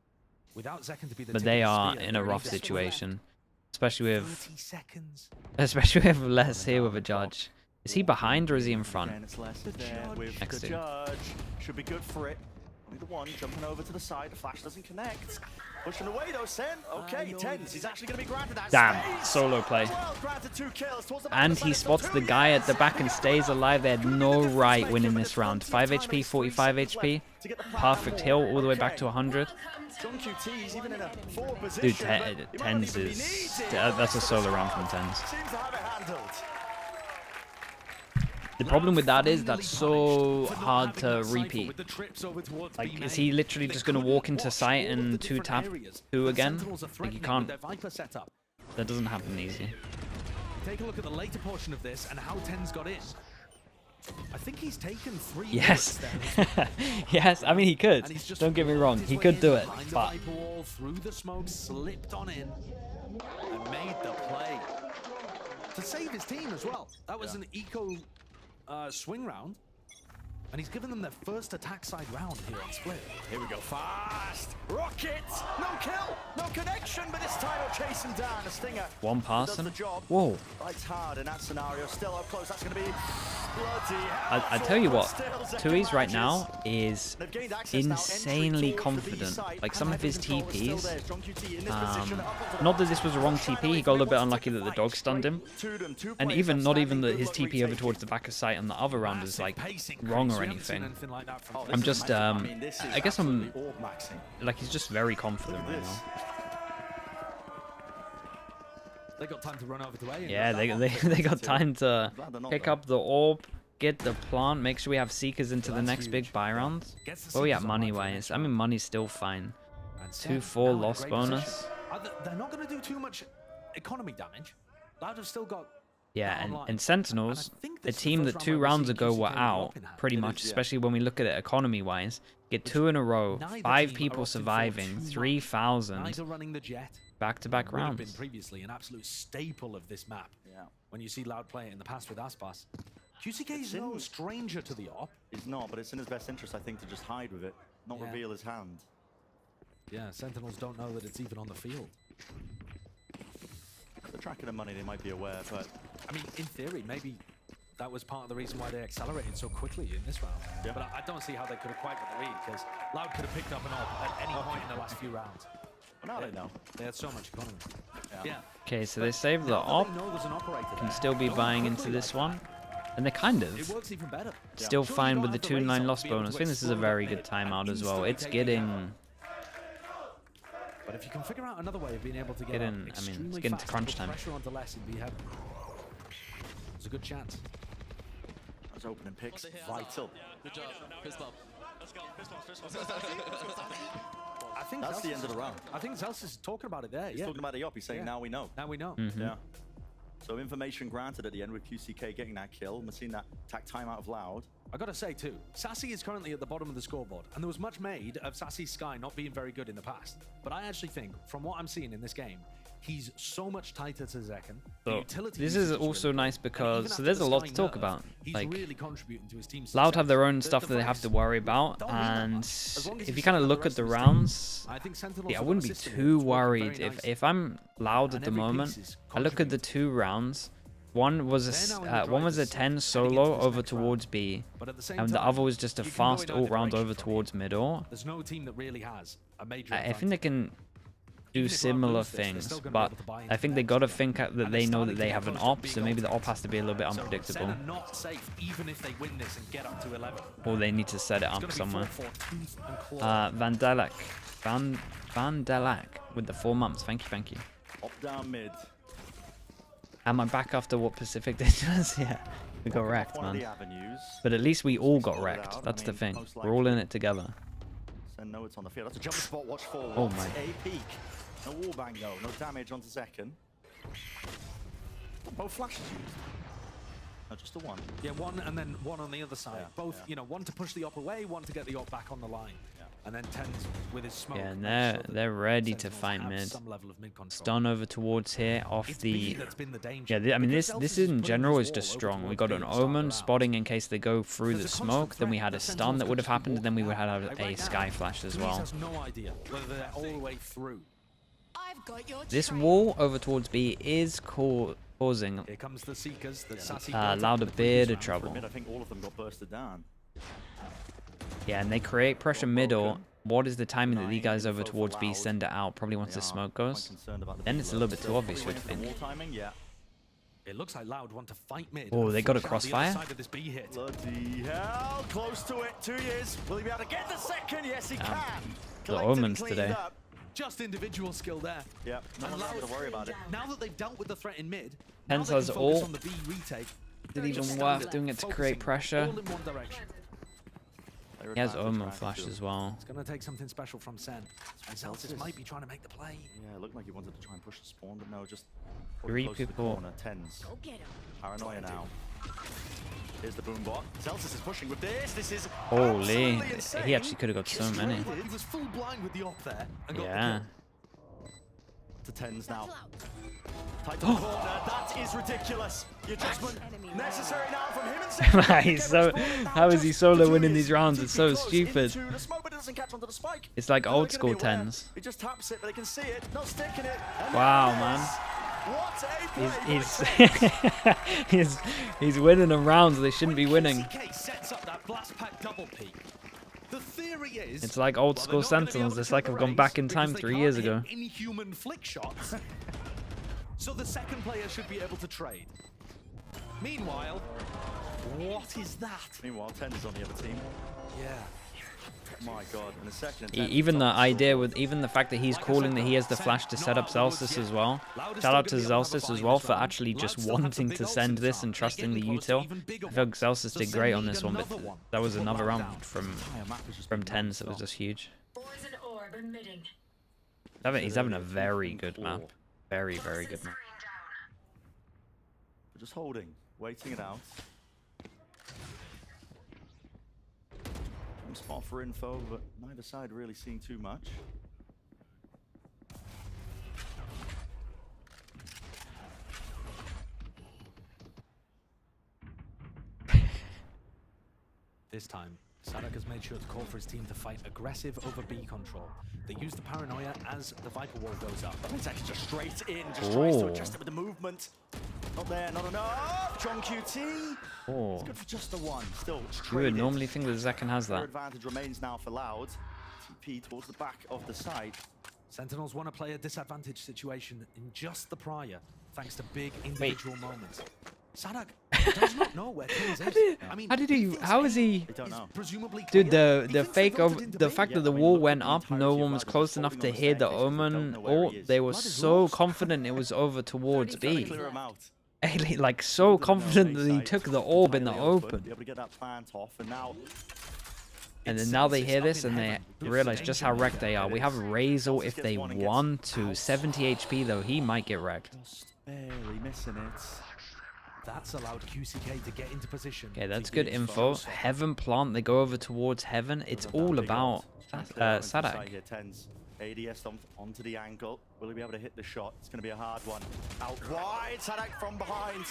Without Zekken to be the But tip they of the are spear, in a they're rough just left. situation, especially 30 with seconds. Les here with a judge. Is he behind or is he in front? Again, it's less there with Next the to. judge. Should be good for it. Only the one jumping over to the side. The flash doesn't connect. Pushing away though, Sen. Okay, Tens. He's actually going to be granted that Damn, space. solo play. Well, granted 2 kills towards the back And of the he side. spots the guy at the back and stays alive. They had no right winning this round. 5 HP, 45 HP. Perfect heal all the way back to 100. John QT's even in a forward position. Dude, but he might not Tens even be is... needed. That's a solo round from Tens. Seems to have it handled. The problem with that is that's so hard to repeat. Like, is he literally just going to walk into sight and 2-tap 2 again? Like, you can't. That doesn't happen easy. Take a look at the later portion of this and how Ten's got in. I think he's taken 3 Yes. there. Yes, I mean, he could. Don't get me wrong. He could do it. But through the smoke, slipped on in, and made the play to save his team as well. That was an eco swing round, and he's given them their first attack side round here on Split. Here we go, fast. Rocket, no kill, no connection, but this time he'll chase him down. A stinger. one pass Does him. the job. Whoa. Fights hard in that scenario. Still up close. That's going to be bloody hell. I tell you what, Still Tui's right manages. now is They've gained access now. insanely Entry towards the B confident. site. Like, some of his Control is still TPs, there. Strong QT in this position, up onto the not that box. this was a wrong TP, he got a little bit unlucky that the dog stunned him. To them, 2 And players even not even outstanding. that his Good luck TP over retaking. towards the back of sight on the other round is like wrong or anything. Like that from Oh, I'm this is just, magic. I mean, this is I guess I'm, absolutely orb-maxing. like, he's just very confident Look at right this. now. They got time to run over to A. and Yeah, grab they, that they, one. they got time to Glad they're not, pick though. up the orb, get the plant, make sure we have Seekers into the That's next big huge. buy round. Gets the Well, yeah, Seekers online for the money-wise. next I mean, round. money's still fine. And Sen 2-4 now in a loss great bonus. position. They're not going to do too much economy damage. Loud have still got Yeah, that and, online. and Sentinels, And I think a this is the team first that round 2 where we've rounds seen ago QCK were in the out, open hand. pretty It much, is, yeah. especially when we look at it economy-wise. Get 2 in a row, Neither 5 team people are opting for surviving, too much. 3,000 Neither running the jet. back-to-back Would have been rounds. previously an absolute staple of this map. Yeah. When you see Loud play it in the past with Aspas. QCK is no stranger to the op. He's not, but it's in his best interest, I think, to just hide with it, not Yeah. reveal his hand. Yeah, Sentinels don't know that it's even on the field. The tracking of money, they might be aware, but I mean, in theory, maybe that was part of the reason why they accelerated so quickly in this round. Yeah. But I don't see how they could have quite got the read, because Loud could have picked up an op at any point in the last few rounds. now they know. They had so much economy. Yeah. Okay, so they saved the Now that op. they know there's an operator Can there, still be going buying into quickly this like one. And they kind that, It of. works even better. Still Sure, you fine don't with the have the raise 2-9 up loss to be able bonus. to I think this is a explode very that good mid timeout and as well. instantly It's take it out. getting But if you can figure out another way of being able to get, Get up in, I mean, it's extremely getting to fast, crunch put time. pressure onto less and be ahead. There's a good chance. Those opening picks, vital. Good job. Fist bump. Let's go. Fist bump. Fist bump. I think That's the Zelsis- end of the round. I think Zelsis is talking about it there. He's Yeah. talking about the op, he's saying, Yeah. now we know. Now we know. Yeah. So information granted at the end with QCK getting that kill. We're seeing that attack timeout of Loud. I gotta say too, Sassy is currently at the bottom of the scoreboard, and there was much made of Sassy's Sky not being very good in the past. But I actually think, from what I'm seeing in this game, he's so much tighter to Zekken. The So, utility this usage is also really nice good. And because even so after there's the a lot Sky to talk nerf, about. He's Like, really contributing to his team's Loud success. have their own The stuff that they have to worry about, don't mean that and much. As long as if he's you kind of showing look the at the rest of his team, rounds, I think Sentinels yeah, I have got wouldn't a be system too that's working worried very if nicely. I'm Loud at And the every moment. piece is I look at the 2 rounds. One was They're now in the one was a driver's 10 seat heading solo into this over next round. towards B, But at the same and the time, other was just a you can go in fast either all round direction over from towards here. middle. There's no team that really has a major I think they can do Even if Loud similar lose this, they're things, still gonna be but able to buy I into think the they next gotta game. think that And they they're know that starting they to have get an close to op, so being maybe the on op has to be a little bit So unpredictable, Sen are not safe even if they win this and get up to 11. or they need to set it It's up gonna be somewhere. 4-4 tooth and claw. Van Delak with the 4 months. Thank you. Op down mid. Am I back after what Pacific did to us? Yeah, we got wrecked, One of the man. avenues. But at least we all got Sorted out. wrecked. I That's the mean, thing. most We're all in likely. it together. Sen know it's on the field. That's a jump spot. Watch forward. Oh my. A peak. No wallbang though. No damage onto Zekken. Both flashes used. No, just the one. Yeah, one and then one on the other side. Yeah, Both, yeah. you know, one to push the op away, one to get the op back on the line. Yeah. And then Tens with his smoke. Yeah, and make they're sure that they're ready to Sentinels fight have mid. some level of mid control. Stun over towards here off It's B the. that's been the danger. Yeah, I mean Because this Zelsis is in putting general his is just wall over strong. We towards got B an to start the omen round. spotting in case they go through the There's a constant smoke. Then we threat had a that stun Sentinels that would could have happened. just Then we walk would have out. Like a right now, sky flash as Louise well. has no idea whether they're all the way through. I've got your This trail. wall over towards B is causing Here comes the Seekers that Sassy Loud a bit of trouble. Mid, I think all of them got bursted down. Yeah, and they create pressure middle. broken. What is the timing that these guys Nine over info for towards B Loud. send it out? Probably once They the are smoke quite goes. concerned about the Then B it's a load. little bit Still too obvious, probably you'd waiting for think. wall timing, yeah. It looks like Loud want to fight mid. Oh, and they got a flush out the other crossfire? side of this B hit. Bloody hell, close to it. 2 years. Will he be able to get the second? Yes, he can. The Collected and omens cleaned today. up. Just individual skill there. Yeah, no And one's Loud- having to worry about it. Now that they've dealt with the threat in mid, now Pence they can has focus all. on the B retake. Is it even worth doing it to create pressure? All in one direction. He has Omen Flash as well. It's going to take something special from Sen. Celsius might be trying to make the play. Yeah, it looked like he wanted to try and push the spawn, but no, just Three close to the people. corner. Tens. Go get him. Paranoia now. Here's the boom bot. Celsius is pushing with this. This is Holy. absolutely insane. He actually could have got so many. He was full blind with the op there. And got the Yeah. kill. To Tens now. Tight to the corner. That is ridiculous. The adjustment necessary now from him and Sen. He's so. How is he solo winning these rounds? It's so stupid. The smoke, but it doesn't catch onto the spike. It's like They're old gonna school be aware. tens. He just taps it, but they can see it. Not sticking it. And Wow, there it man. is. What a play He's by he's he's winning them rounds they shouldn't be winning. KCK sets up that blast pack double peak. The theory is It's like old well, school they're not gonna be Sentinels. able to It's like take I've the gone back race in time because they 3 can't years hit ago. Inhuman flick shots. So the second player should be able to trade. Meanwhile, what is that? Meanwhile, Tens is on the other team. Yeah. My God, in a second. Even the idea with even the fact that he's calling that he has the flash to set up Celsius as well. Shout out to Celsius as well for actually just wanting to send this and trusting the util. I feel like Celsius did great on this one, but that was another round from Tens that was just huge. He's having a very good map. Very, very good map. Just holding, waiting it out. Spot for info, but neither side really seeing too much. This time, Sadak has made sure to call for his team to fight aggressive over B control. They use the paranoia as the Viper wall goes up. But it's actually just straight in, just tries to adjust it with the movement. Not there, not enough. John QT. Oh. It's good for just the one. Still, You would normally think that Zekken has Their that. advantage remains now for Loud. TP towards the back of the site. Sentinels want to play a disadvantage situation in just the prior, thanks to big individual moments. Sadak does not know where Kings is. I mean, How did he? How is he? They don't know. Presumably Dude, clear. He the thinks they fake voted of into the B. fact Yeah, that the I mean, wall look at went the up, entirety no of one was Viper close just enough holding to on the hear the staircase 'cause they Omen don't know where ult. he is. They were Blood is so lost. confident it was over towards Trying to B. clear him out. Like so Didn't know confident A that he site, took the orb in the entirely open, open. Be able to get that plant off, and now And then now they hear this and they realize just how wrecked they are. We have Razor if they want to. 70 HP though, he might get wrecked. just barely missing it. That's allowed QCK to get into position. Okay, that's good info. Heaven plant, they go over towards Heaven. It's all about Sadak. Tens. ADS onto the angle. Will he be able to hit the shot? It's going to be a hard one. Out wide, Sadak from behind.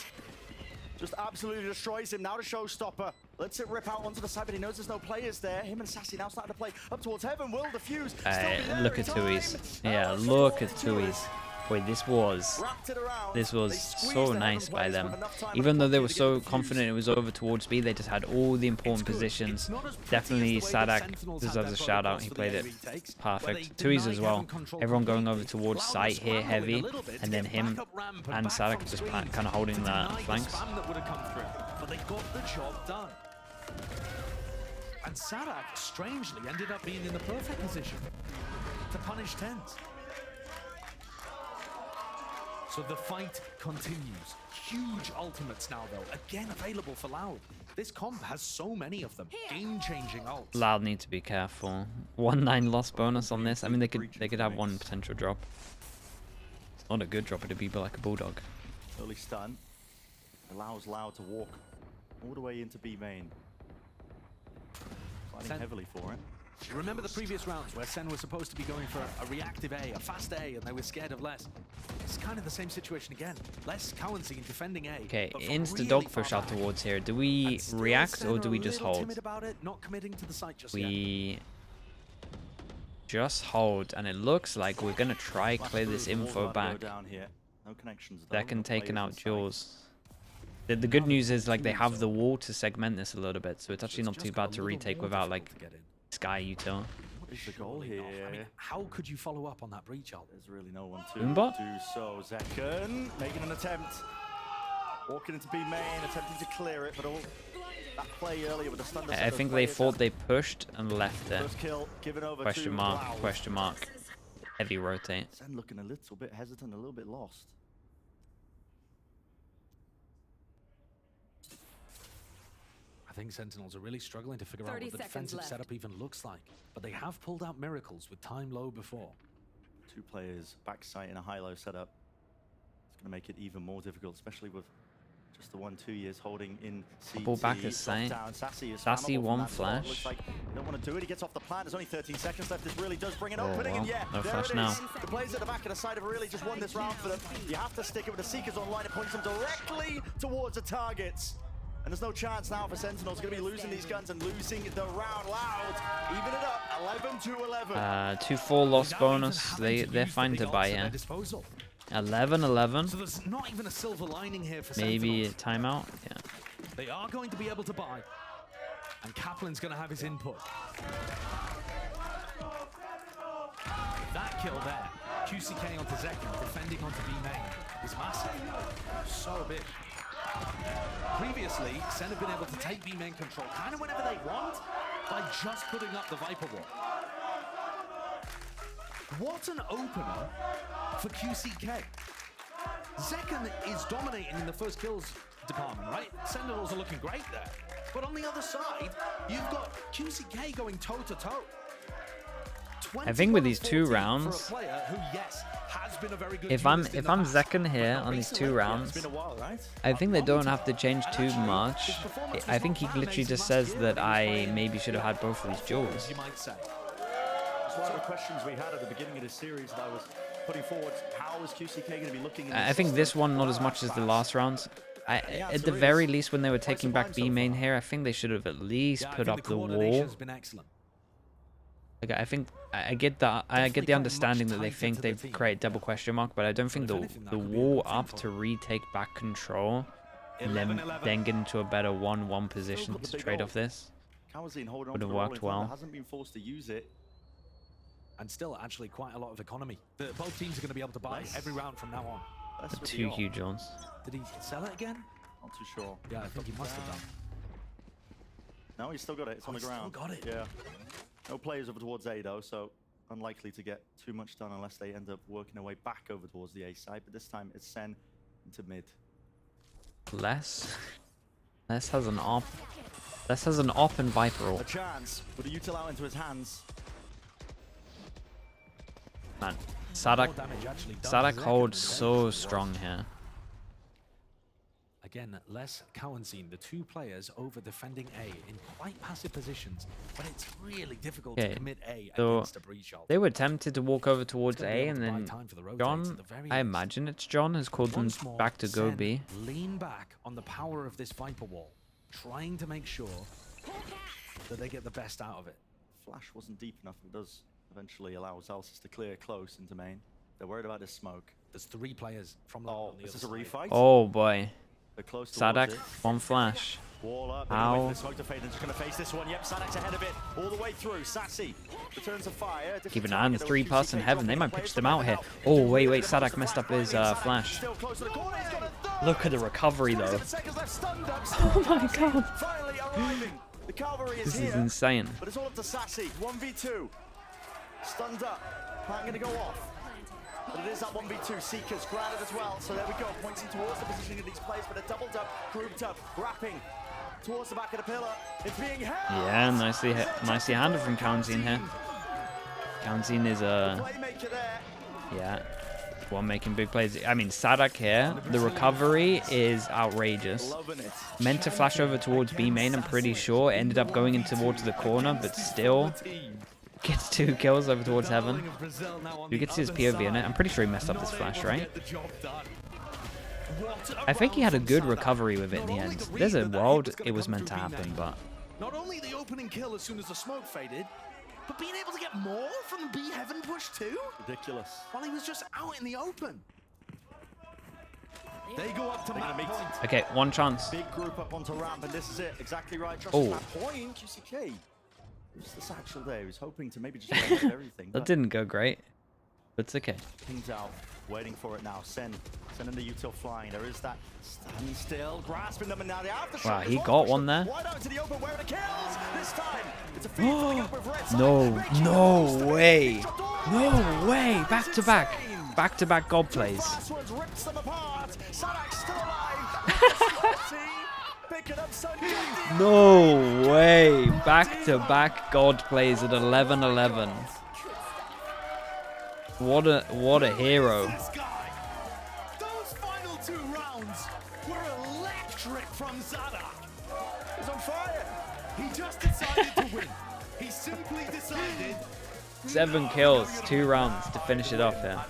Just absolutely destroys him. Now the showstopper. Lets it rip out onto the side, but he knows there's no players there. Him and Sassy now starting to play up towards Heaven. Will defuse. Look at Tui's. Yeah, look at Tui's. Boy, this was so nice by them. Even though they were so confident it was over towards B, they just had all the important positions. Definitely Sadak deserves a shout out. He played it perfect. Tui's as well. Everyone going over towards site here heavy, and then him and Sadak just kind of holding the flanks. But they got the job done. And Sadak strangely ended up being in the perfect position to punish Tens. So the fight continues. Huge ultimates now, though. Again, available for Loud. This comp has so many of them. Game-changing ults. Loud need to be careful. 1-9 loss bonus on this. I mean, they could have one potential drop. It's not a good drop. It'd be like a bulldog. Early stun. Allows Loud to walk all the way into B main. Fighting heavily for it. You remember the previous rounds where Sen was supposed to be going for a reactive A, a fast A, and they were scared of less? It's kind of the same situation again. Less cowancy in defending A. Okay, but from insta really dog far push out back. towards here. Do we And still react Sen or are do a we just little hold? timid about it, not committing to the site just yet. We just hold, and it looks like we're gonna try clear this info back. Down here. No connections though. Second No taking players out in sight. Jaws. The good news is like they have the wall to segment this a little bit, so it's actually not too bad to retake without like Sky util. What is the goal Surely here? not. I mean, how could you follow up on that breach ult? There's really no one to Boombot? do so. Zekken making an attempt. Walking into B main, attempting to clear it, but all that play earlier with the stun. I think they thought they pushed and left it. First kill given over Question to mark, Loud. question mark. Heavy rotate. Sen looking a little bit hesitant, a little bit lost. I think Sentinels are really struggling to figure out 30 what the seconds defensive left. setup even looks like. But they have pulled out miracles with time low before. 2 players backside in a high-low setup. It's going to make it even more difficult, especially with just the 1-2 years holding in CT. Ball back is Saint. Sassy is Sassy flammable from one that spot. flash. Looks like they don't want to do it. He gets off the plant. There's only 13 seconds left. This really does bring an Oh, opening. well. And yeah, No there flash it now. is. The players at the back of the side have really just won this round for them. You have to stick it with the Seekers online. It points them directly towards the targets. And there's no chance now for Sentinels. Going to be losing these guns and losing the round loud. Even it up, 11-11. 2-4 loss Without bonus. even having to They're use fine the to big buy ults at their here. disposal. 11-11. So there's not even a silver lining here for Maybe Sentinels. timeout. Yeah. They are going to be able to buy. And Kaplan's going to have his input. That kill there, QCK onto Zekin, defending onto B main, is massive. So big. Previously, SEN have been able to take B main control kind of whenever they want by just putting up the Viper wall. What an opener for QCK. Zekin is dominating in the first kills department, right? Sentinels are looking great there. But on the other side, you've got QCK going toe-to-toe. I think with these 2 rounds, for a player who, yes, has been a very good if I'm duelist in the past, Zekin here but on these 2 recently, rounds, It's been a while, right? I think they don't have to change too much. I think he literally just says that I maybe should have had both of these duels. you might say. It's one of the questions we had at the beginning of this series that I was putting forward. How is QCK going to be looking? In I think this one not as much as the last rounds. At the very least, when they were taking back B main here, I think they should have at least Yeah, I put think up the the wall. coordination's been excellent. Like, I think I get the understanding that they think they've created double question mark, but I don't think the wall up to retake back control and then get into a better 1-1 position to trade off this. Kawazin holding on Would to have the roll worked in front, well. hasn't been forced to use it. And still, actually, quite a lot of economy. Both teams are going to be able to buy Nice. every round from now on. That's with the 2 ult. huge ones. Did he sell it again? Not too sure. Yeah, I think he must have done. No, he's still got it. It's on the he's still ground. got it. Yeah. No players over towards A though, so unlikely to get too much done unless they end up working their way back over towards the A side. But this time it's SEN into mid. Less has an op. Less has an op and Viper ult. A chance with the util out into his hands. Man, More damage actually done to Sadak Zekin holds than so Zekin. strong here. Again, Les Cowanseen, the 2 players over defending A in quite passive positions, but it's really difficult to Okay, commit A so against a breach ult. They were tempted to walk over towards Gonna be A, able and to buy then time for the rotates John, at the very I least. imagine it's John, has called them Once more, back to go SEN B. lean back on the power of this Viper wall, trying to make sure that they get the best out of it. Flash wasn't deep enough. It does eventually allow Zalsis to clear close into main. They're worried about this smoke. There's 3 players from left Oh, on the is other this a side. refight? Oh boy. They're close towards Sadak, it. 1 flash. Wall up. How? Wait for the smoke to fade. They're just going to face this one. Yep, Sadak's ahead of it. All the way through. Sassy returns to fire. Keep an eye on the 3+ in heaven. They might pitch them out here. Oh, wait. Sadak messed up his flash. Still close to the corner. He's got a third. Look at the recovery, though. 27 seconds left. Stunned up. Oh my god. Finally arriving. The cavalry is This here. is insane. But it's all up to Sassy. 1v2. Stunned up. Plan going to go off. But it is that 1v2. Seekers grounded as well. So there we go. Pointing towards the positioning of these players. But a doubled up, grouped up, wrapping towards the back of the pillar. It's being held. Yeah, nicely handled from Counzine here. Counzine is Playmaker there. yeah, one making big plays. I mean, Sadak here, the recovery is outrageous. Loving it. Meant to flash over towards B main, I'm pretty sure. Ended up going in towards the corner, but still gets 2 kills over towards heaven. You get to see his POV in it. I'm pretty sure he messed up his flash, right? I think he had a good recovery with it in the end. There's a world it was meant to happen, but Not only the opening kill as soon as the smoke faded, but being able to get more from the B heaven push too, Ridiculous. while he was just out in the open. They go up to map point. okay, 1 chance. Big group up onto ramp, and this is it. Exactly right. Trust Oh. that point. QCK. It was the satchel there. He was hoping to maybe just get everything. That but didn't go great, but it's okay. Pings out. Waiting for it now. Sending the util flying. There is that standstill, grasping them, and now the aftershock. Wow, is he on. got Push one them there. Wide out to the open, where it kills. This time, it's a feed coming up with red side. No, Making no moves to the way. big shot all the No way. way. It's Back to back. insane. Back to back God plays. Fast ones rips them apart. Sadak's still alive. picking up some. No way. Back-to-back God plays at 11-11. What a hero. This guy. Those final 2 rounds were electric from Zada. He's on fire. He just decided to win. He simply decided. 7 kills, 2 rounds to finish it off here.